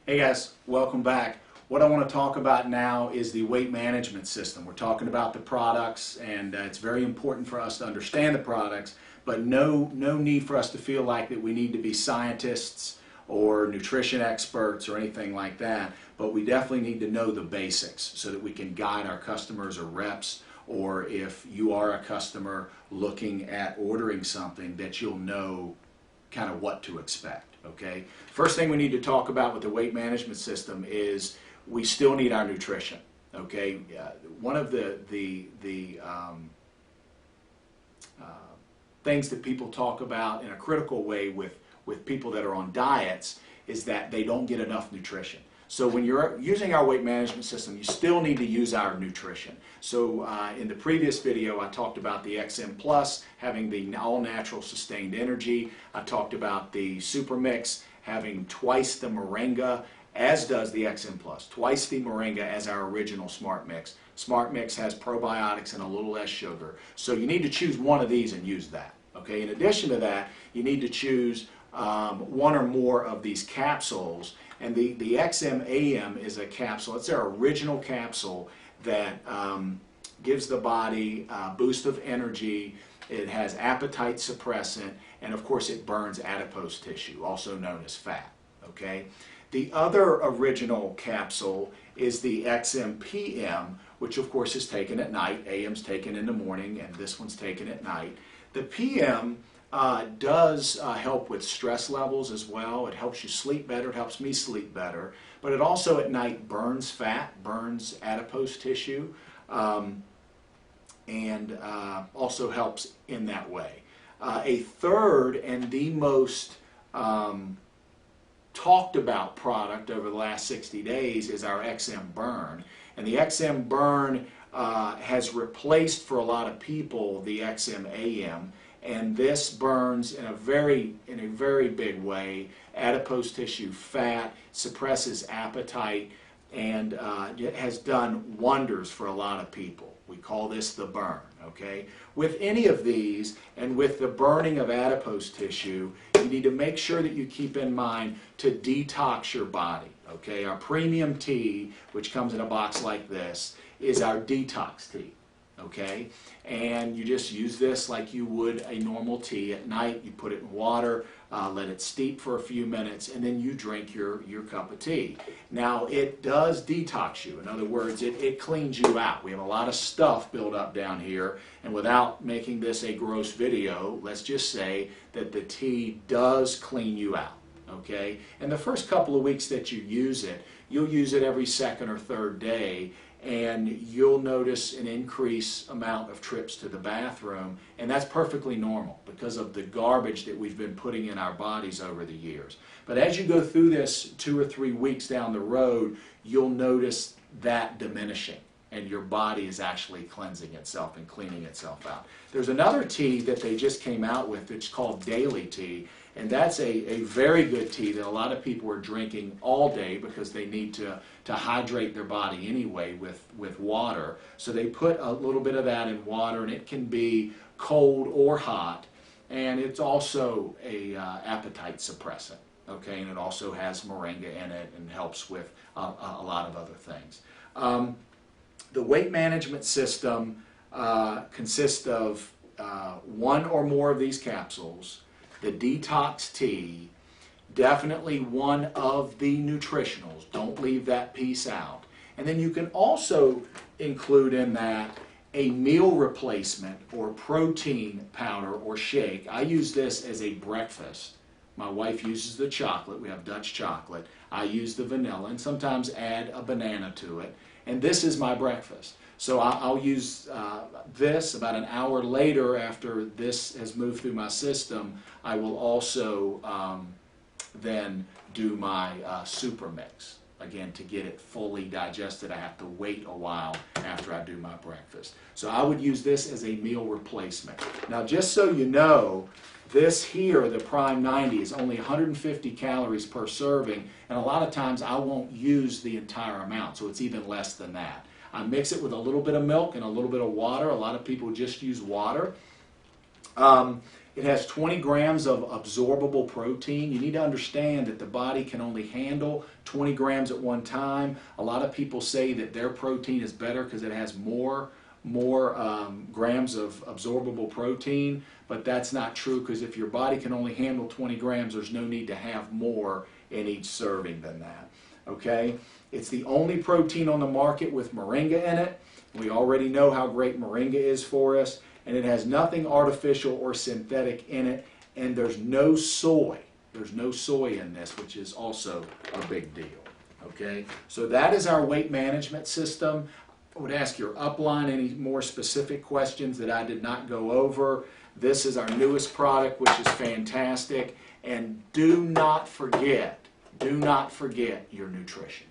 Hey guys, welcome back. What I want to talk about now is the weight management system. We're talking about the products, and it's very important for us to understand the products, but no need for us to feel like that we need to be scientists or nutrition experts or anything like that, but we definitely need to know the basics so that we can guide our customers or reps, or if you are a customer looking at ordering something, that you'll know kind of what to expect. Okay. First thing we need to talk about with the weight management system is we still need our nutrition. Okay. One of the things that people talk about in a critical way with people that are on diets is that they don't get enough nutrition. So when you're using our weight management system, you still need to use our nutrition. So in the previous video, I talked about the XM Plus having the all-natural sustained energy. I talked about the Super Mix having twice the moringa, as does the XM Plus, twice the moringa as our original Smart Mix. Smart Mix has probiotics and a little less sugar. So you need to choose one of these and use that. Okay. In addition to that, you need to choose one or more of these capsules. And the XM AM is a capsule. It's our original capsule that gives the body a boost of energy. It has appetite suppressant, and of course it burns adipose tissue, also known as fat. Okay. The other original capsule is the XM PM, which of course is taken at night. AM's taken in the morning, and this one's taken at night. The PM does help with stress levels as well. It helps you sleep better. It helps me sleep better. But it also at night burns fat, burns adipose tissue, and also helps in that way. A third and the most talked about product over the last 60 days is our XM Burn. And the XM Burn has replaced for a lot of people the XM AM. And this burns in a very big way adipose tissue, fat, suppresses appetite, and it has done wonders for a lot of people. We call this the burn. Okay. With any of these, and with the burning of adipose tissue, you need to make sure that you keep in mind to detox your body. Okay. Our premium tea, which comes in a box like this, is our detox tea. Okay, and you just use this like you would a normal tea. At night you put it in water, let it steep for a few minutes, and then you drink your cup of tea. Now it does detox you. In other words, it cleans you out. We have a lot of stuff built up down here, and without making this a gross video, let's just say that the tea does clean you out. Okay, and the first couple of weeks that you use it, you'll use it every second or third day, and you'll notice an increased amount of trips to the bathroom, and that's perfectly normal because of the garbage that we've been putting in our bodies over the years. But as you go through this 2 or 3 weeks down the road, you'll notice that diminishing, and your body is actually cleansing itself and cleaning itself out. There's another tea that they just came out with that's called Daily Tea, and that's a very good tea that a lot of people are drinking all day because they need to hydrate their body anyway with water. So they put a little bit of that in water, and it can be cold or hot, and it's also a appetite suppressant. Okay, and it also has moringa in it and helps with a lot of other things. The weight management system consists of one or more of these capsules, the detox tea, definitely one of the nutritionals. Don't leave that piece out. And then you can also include in that a meal replacement or protein powder or shake. I use this as a breakfast. My wife uses the chocolate. We have Dutch chocolate. I use the vanilla and sometimes add a banana to it. And this is my breakfast. So I'll use this about an hour later after this has moved through my system. I will also then do my Super Mix. Again, to get it fully digested, I have to wait a while after I do my breakfast. So I would use this as a meal replacement. Now, just so you know, this here, the Prime 90, is only 150 calories per serving, and a lot of times I won't use the entire amount, so it's even less than that. I mix it with a little bit of milk and a little bit of water. A lot of people just use water. It has 20 grams of absorbable protein. You need to understand that the body can only handle 20 grams at one time. A lot of people say that their protein is better because it has more grams of absorbable protein, but that's not true, because if your body can only handle 20 grams, there's no need to have more in each serving than that. Okay? It's the only protein on the market with moringa in it. We already know how great moringa is for us, and it has nothing artificial or synthetic in it, and there's no soy. There's no soy in this, which is also a big deal. Okay? So that is our weight management system. I would ask your upline any more specific questions that I did not go over. This is our newest product, which is fantastic. And do not forget your nutrition.